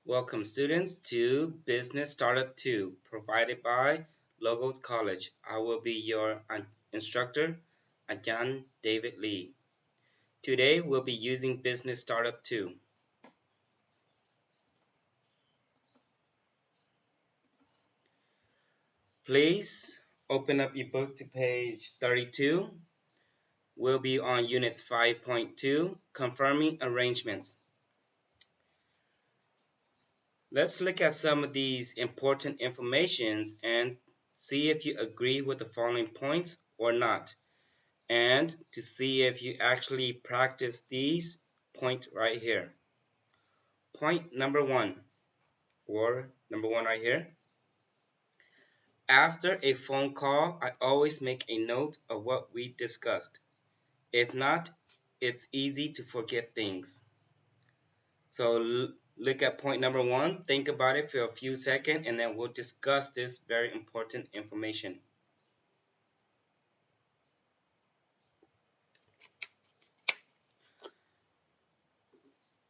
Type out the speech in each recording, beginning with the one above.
Welcome students to Business Startup 2 provided by Logos College. I will be your instructor, Ajahn David Lee. Today we'll be using Business Startup 2. Please open up your book to page 32. We'll be on Units 5.2, Confirming Arrangements. Let's look at some of these important informations and see if you agree with the following points or not, and to see if you actually practice these points right here. Point number one, or number one right here. After a phone call, I always make a note of what we discussed. If not, it's easy to forget things. So look at point number one, think about it for a few seconds, and then we'll discuss this very important information.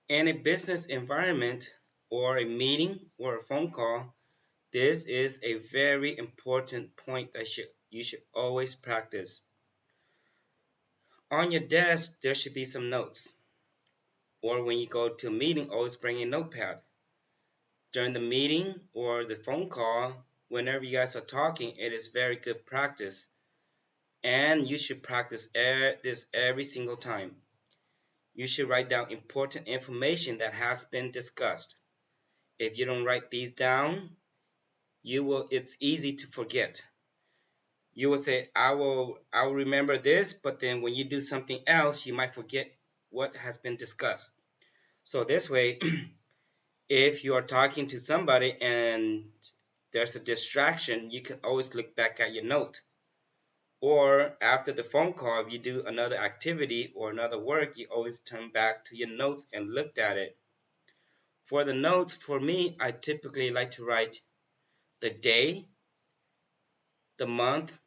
In a business environment, or a meeting, or a phone call, this is a very important point that you should always practice. On your desk, there should be some notes. Or when you go to a meeting, always bring a notepad. During the meeting or the phone call, whenever you guys are talking, it is very good practice. And you should practice this every single time. You should write down important information that has been discussed. If you don't write these down, it's easy to forget. You will say, I'll remember this, but then when you do something else, you might forget what has been discussed. So this way, if you are talking to somebody and there's a distraction, you can always look back at your note. Or after the phone call, if you do another activity or another work, you always turn back to your notes and look at it. For the notes, for me, I typically like to write the day, the month,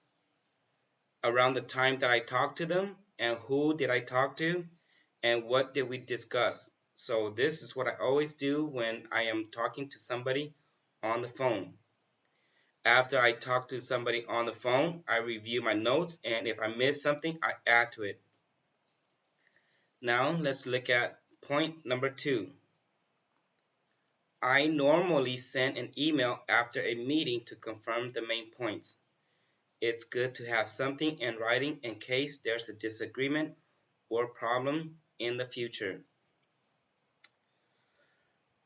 around the time that I talked to them, and who did I talk to, and what did we discuss. So this is what I always do when I am talking to somebody on the phone. After I talk to somebody on the phone, I review my notes, and if I miss something, I add to it. Now let's look at point number 2. I normally send an email after a meeting to confirm the main points. It's good to have something in writing in case there's a disagreement or problem in the future.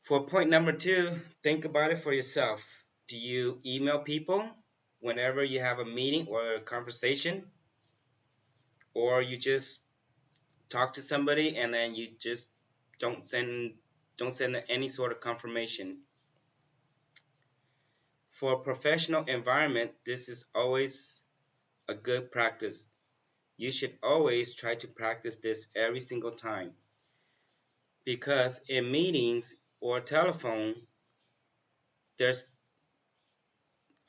For point number 2, think about it for yourself. Do you email people whenever you have a meeting or a conversation? Or you just talk to somebody and then you just don't send any sort of confirmation? For a professional environment, this is always a good practice. You should always try to practice this every single time, because in meetings or telephone, there's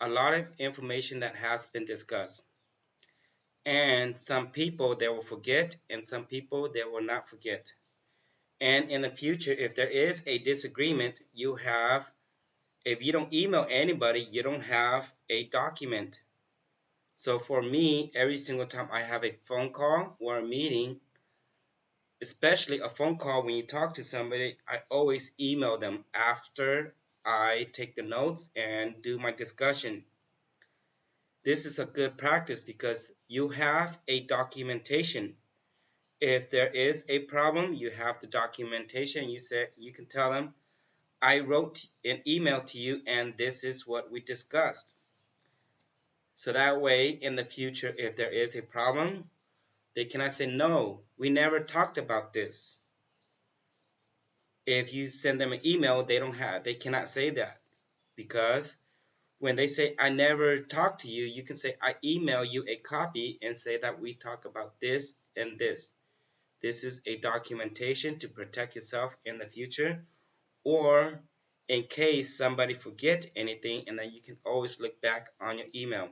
a lot of information that has been discussed. And some people they will forget, and some people they will not forget. And in the future, if there is a disagreement, if you don't email anybody, you don't have a document. So for me, every single time I have a phone call or a meeting, especially a phone call, when you talk to somebody, I always email them after I take the notes and do my discussion. This is a good practice because you have a documentation. If there is a problem, you have the documentation. You can tell them, I wrote an email to you and this is what we discussed. So that way, in the future, if there is a problem, they cannot say, no, we never talked about this. If you send them an email, they cannot say that, because when they say, I never talked to you, you can say, I email you a copy and say that we talk about this and this. This is a documentation to protect yourself in the future, or in case somebody forget anything, and then you can always look back on your email.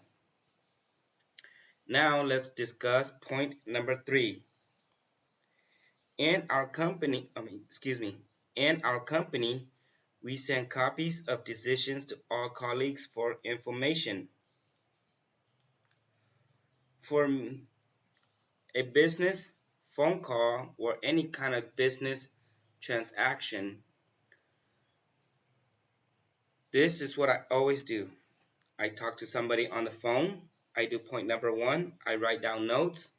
Now let's discuss point number 3. In our company, We send copies of decisions to all colleagues for information. For a business phone call or any kind of business transaction, this is what I always do. I talk to somebody on the phone. I do point number one. I write down notes.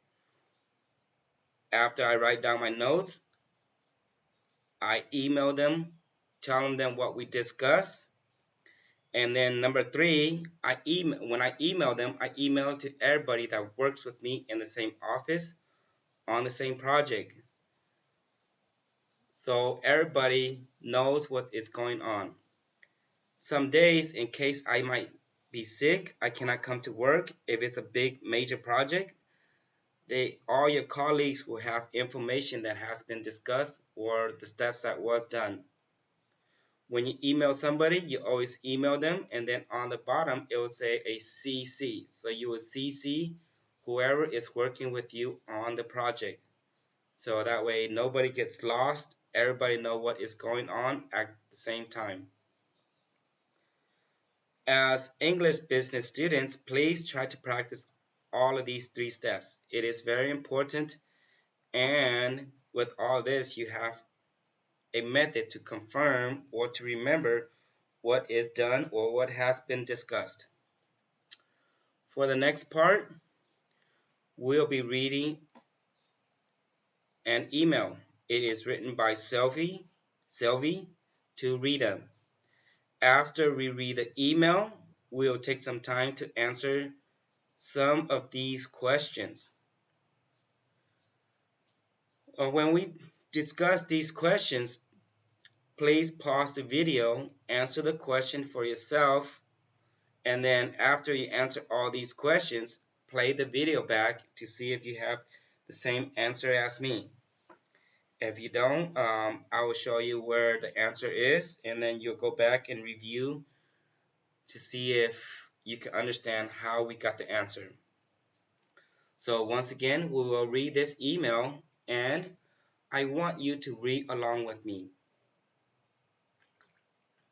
After I write down my notes, I email them, telling them what we discussed. And then number three, when I email them, I email to everybody that works with me in the same office on the same project. So everybody knows what is going on. Some days, in case I might be sick, I cannot come to work. If it's a big major project, all your colleagues will have information that has been discussed or the steps that was done. When you email somebody, you always email them, and then on the bottom it will say a CC. So you will CC whoever is working with you on the project. So that way nobody gets lost. Everybody know what is going on at the same time. As English business students, please try to practice all of these three steps. It is very important, and with all this, you have a method to confirm or to remember what is done or what has been discussed. For the next part, we'll be reading an email. It is written by Sylvie to Rita. After we read the email, we'll take some time to answer some of these questions. When we discuss these questions, please pause the video, answer the question for yourself, and then after you answer all these questions, play the video back to see if you have the same answer as me. If you don't, I will show you where the answer is, and then you'll go back and review to see if you can understand how we got the answer. So once again, we will read this email, and I want you to read along with me.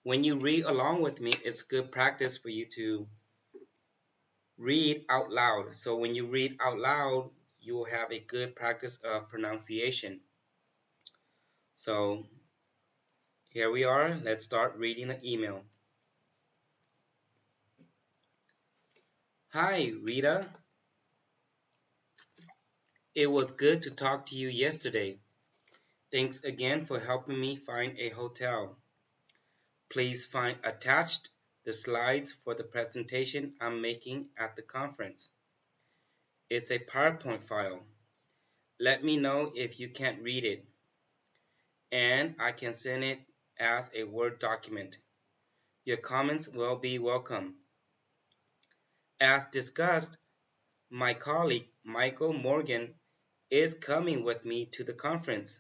When you read along with me, it's good practice for you to read out loud. So when you read out loud, you will have a good practice of pronunciation. So here we are. Let's start reading the email. Hi, Rita. It was good to talk to you yesterday. Thanks again for helping me find a hotel. Please find attached the slides for the presentation I'm making at the conference. It's a PowerPoint file. Let me know if you can't read it, and I can send it as a Word document. Your comments will be welcome. As discussed, my colleague Michael Morgan is coming with me to the conference.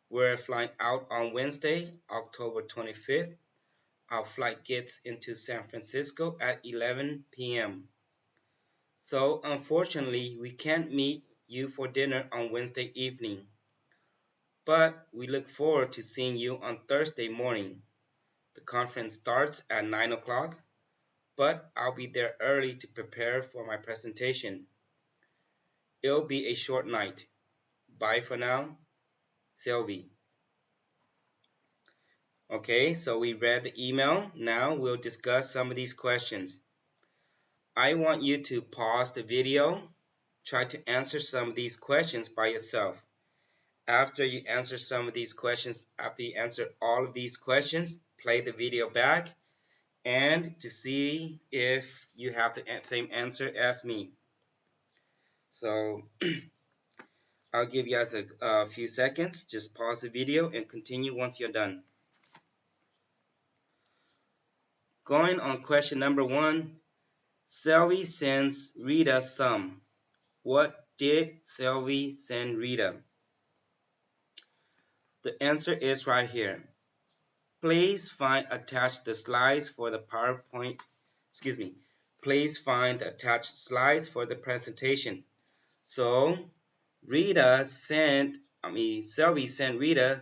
We're flying out on Wednesday, October 25th. Our flight gets into San Francisco at 11 p.m. So unfortunately, we can't meet you for dinner on Wednesday evening. But we look forward to seeing you on Thursday morning. The conference starts at 9 o'clock, but I'll be there early to prepare for my presentation. It'll be a short night. Bye for now, Sylvie. Okay, so we read the email. Now we'll discuss some of these questions. I want you to pause the video, try to answer some of these questions by yourself. After you answer some of these questions, after you answer all of these questions, play the video back and to see if you have the same answer as me. So I'll give you guys a few seconds. Just pause the video and continue once you're done. Going on question number 1, Sylvie sends Rita some. What did Sylvie send Rita? The answer is right here. Please find attached the slides for the PowerPoint. Please find the attached slides for the presentation. So Sylvie sent Rita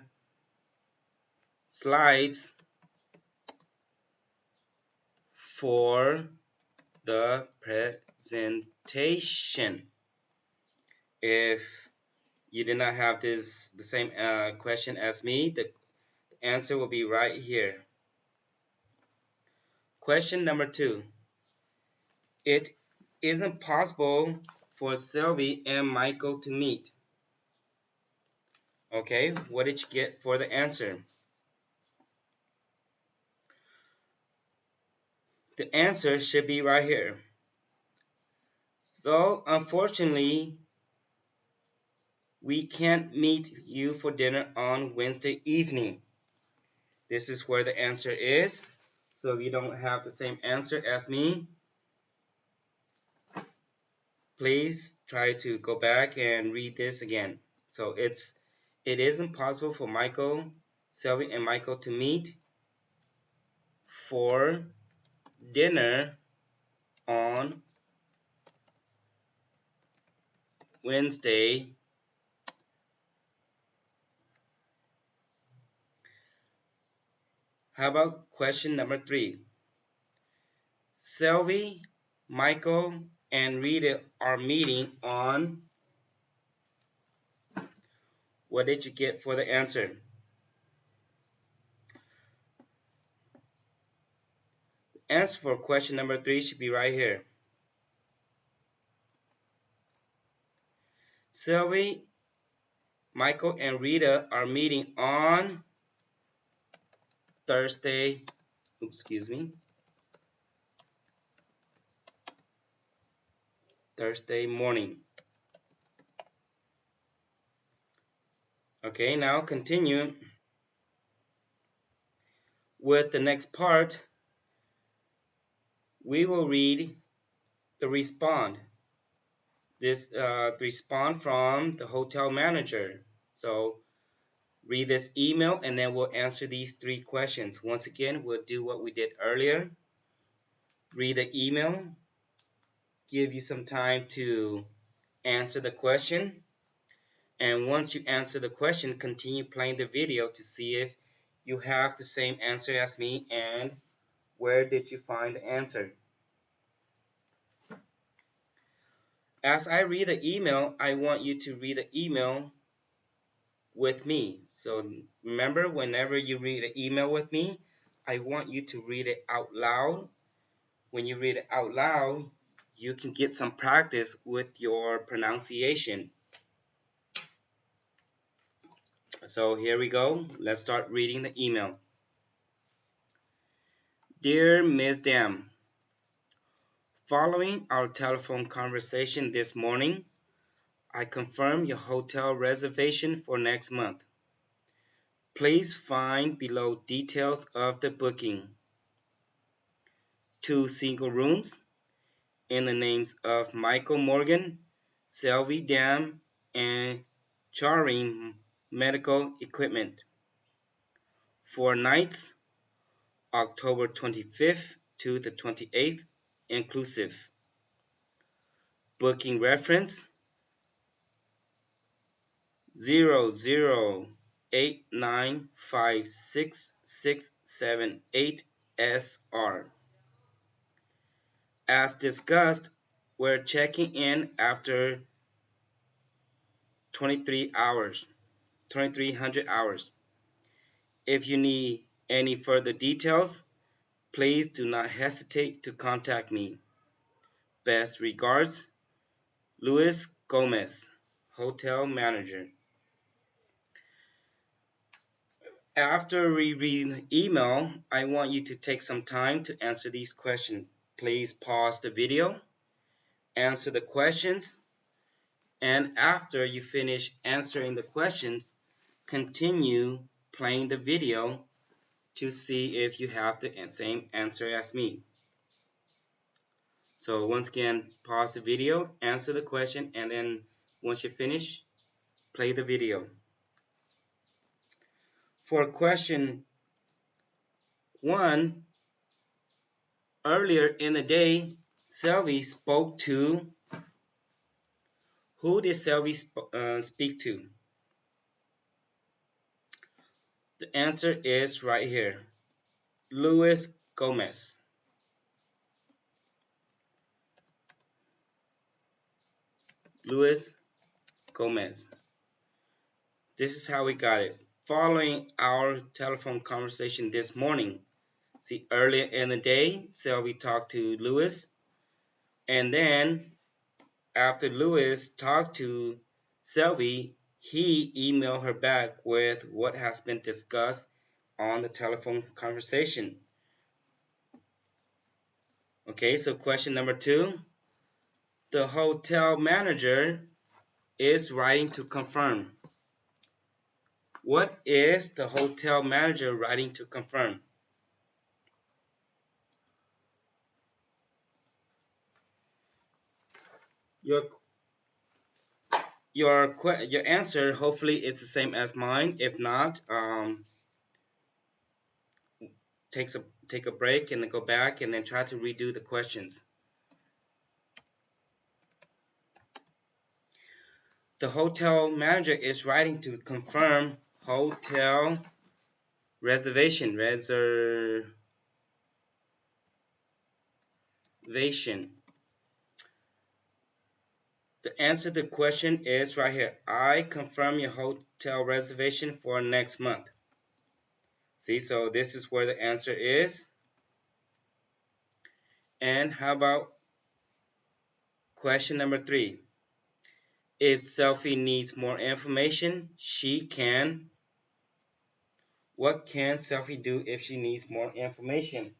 slides for the presentation. If you did not have the same question as me, the answer will be right here. Question number 2. It isn't possible for Sylvie and Michael to meet. Okay, what did you get for the answer? The answer should be right here. So, unfortunately, we can't meet you for dinner on Wednesday evening. This is where the answer is. So if you don't have the same answer as me, please try to go back and read this again. So it isn't possible for Michael, Sylvie, and Michael to meet for dinner on Wednesday. How about question number 3? Sylvie, Michael, and Rita are meeting on. What did you get for the answer? The answer for question number 3 should be right here. Sylvie, Michael, and Rita are meeting on Thursday. Thursday morning. Okay, now continue with the next part. We will read the respond. This respond from the hotel manager. So read this email and then we'll answer these 3 questions. Once again, we'll do what we did earlier. Read the email, give you some time to answer the question, and once you answer the question, continue playing the video to see if you have the same answer as me and where did you find the answer. As I read the email, I want you to read the email with me. So remember, whenever you read the email with me, I want you to read it out loud. When you read it out loud, you can get some practice with your pronunciation. So here we go. Let's start reading the email. Dear Ms. Dam, following our telephone conversation this morning, I confirm your hotel reservation for next month. Please find below details of the booking. 2 single rooms in the names of Michael Morgan, Sylvie Dam, and Charing Medical Equipment. 4 nights, October 25th to the 28th, inclusive. Booking reference 0089566678SR. As discussed, we're checking in after 2300 hours. If you need any further details, please do not hesitate to contact me. Best regards, Luis Gomez, Hotel Manager. After we read the email, I want you to take some time to answer these questions. Please pause the video, answer the questions, and after you finish answering the questions, continue playing the video to see if you have the same answer as me. So once again, pause the video, answer the question, and then once you finish, play the video. For question 1, earlier in the day, Sylvie spoke to. Who did Sylvie speak to? The answer is right here. Luis Gomez. Luis Gomez. This is how we got it. Following our telephone conversation this morning, see, earlier in the day, Sylvie talked to Luis, and then after Luis talked to Sylvie, he emailed her back with what has been discussed on the telephone conversation. Okay, so question number 2. The hotel manager is writing to confirm. What is the hotel manager writing to confirm? Your your answer hopefully it's the same as mine. If not, take a break and then go back and then try to redo the questions. The hotel manager is writing to confirm hotel reservation. The answer to the question is right here. I confirm your hotel reservation for next month. See, so this is where the answer is. And how about question number 3? If Selfie needs more information, she can. What can Selfie do if she needs more information?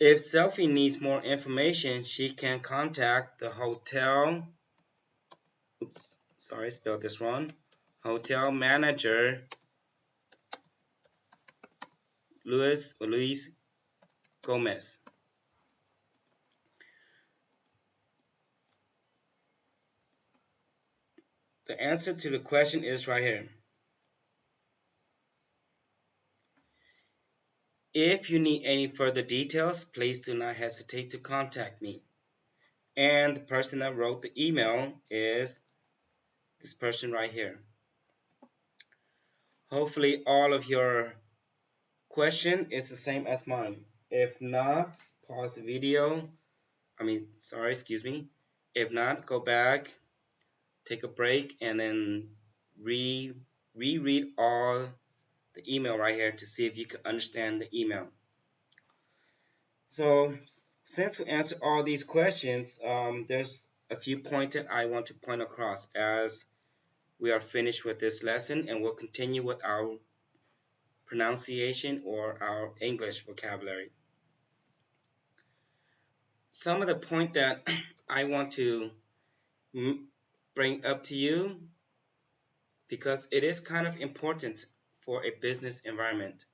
If Selfie needs more information, she can contact the hotel. Oops, sorry, spelled this wrong. Hotel manager Luis Gomez. The answer to the question is right here. If you need any further details, please do not hesitate to contact me. And the person that wrote the email is this person right here. Hopefully all of your question is the same as mine. If not, pause the video. Excuse me. If not, go back, take a break, and then reread all the email right here to see if you can understand the email. So, since we answered all these questions, there's a few points that I want to point across as we are finished with this lesson, and we'll continue with our pronunciation or our English vocabulary. Some of the point that I want to bring up to you, because it is kind of important for a business environment.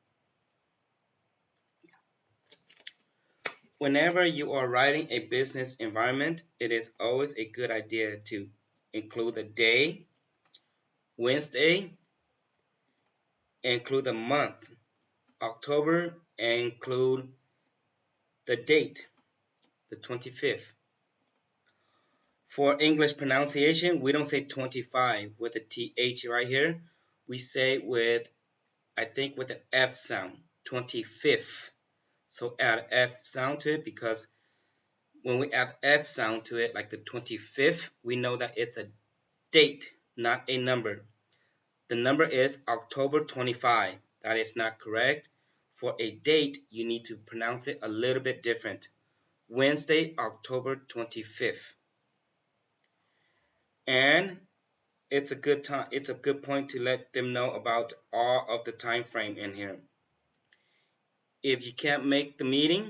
Whenever you are writing a business environment, it is always a good idea to include the day, Wednesday, include the month, October, and include the date, the 25th. For English pronunciation, we don't say 25 with a TH right here. We say I think with an F sound, 25th. So add F sound to it, because when we add F sound to it, like the 25th, we know that it's a date, not a number. The number is October 25. That is not correct. For a date, you need to pronounce it a little bit different. Wednesday, October 25th. And it's a good point to let them know about all of the time frame in here. If you can't make the meeting,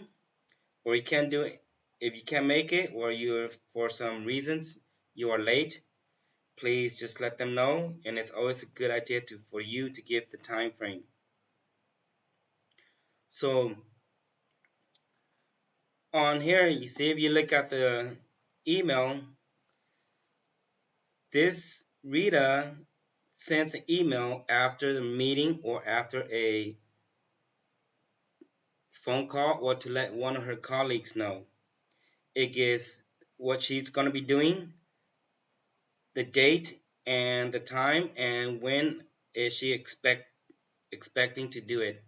or you can't do it, if you can't make it, or you're for some reasons you are late, please just let them know. And it's always a good idea for you to give the time frame. So on here, you see, if you look at the email, this Rita sends an email after the meeting or after a phone call, or to let one of her colleagues know. It gives what she's going to be doing, the date and the time, and when is she expecting to do it.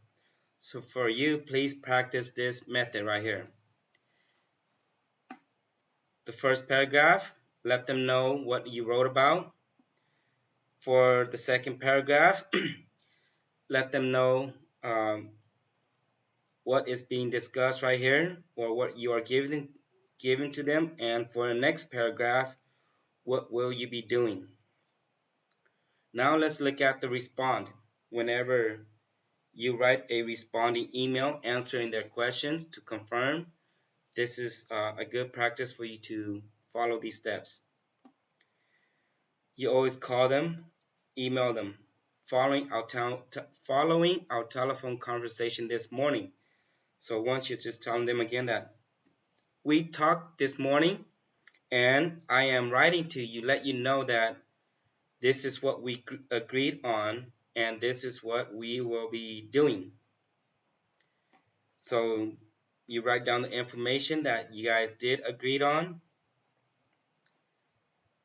So for you, please practice this method right here. the first paragraph, let them know what you wrote about. For the second paragraph, let them know what is being discussed right here or what you are giving to them. And for the next paragraph, what will you be doing? Now let's look at the respond. Whenever you write a responding email answering their questions to confirm, this is a good practice for you to follow these steps. You always call them, email them. Following our telephone conversation this morning. So I want you to just tell them again that we talked this morning and I am writing to you, let you know that this is what we agreed on and this is what we will be doing. So you write down the information that you guys did agreed on,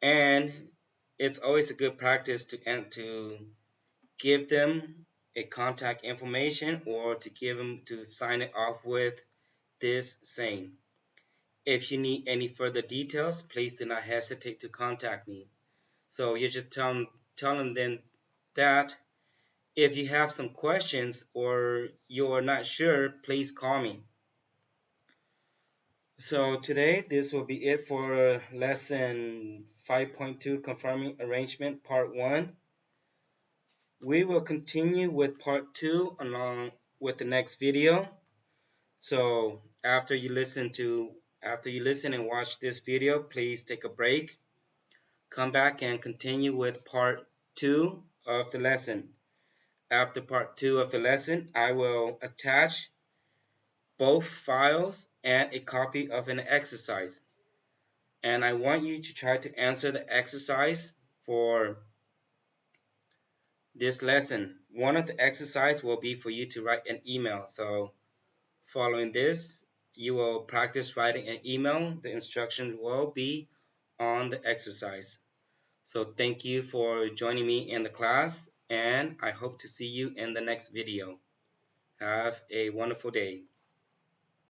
and it's always a good practice to give them a contact information or to give them to sign it off with this saying. If you need any further details, please do not hesitate to contact me. So you just tell them then that if you have some questions or you're not sure, please call me. So today, this will be it for lesson 5.2, confirming arrangement, part 1. We will continue with part 2 along with the next video. So after you listen and watch this video, please take a break. Come back and continue with part 2 of the lesson. After part 2 of the lesson, I will attach both files and a copy of an exercise. And I want you to try to answer the exercise for this lesson. One of the exercises will be for you to write an email. So following this, you will practice writing an email. The instructions will be on the exercise. So thank you for joining me in the class, and I hope to see you in the next video. Have a wonderful day.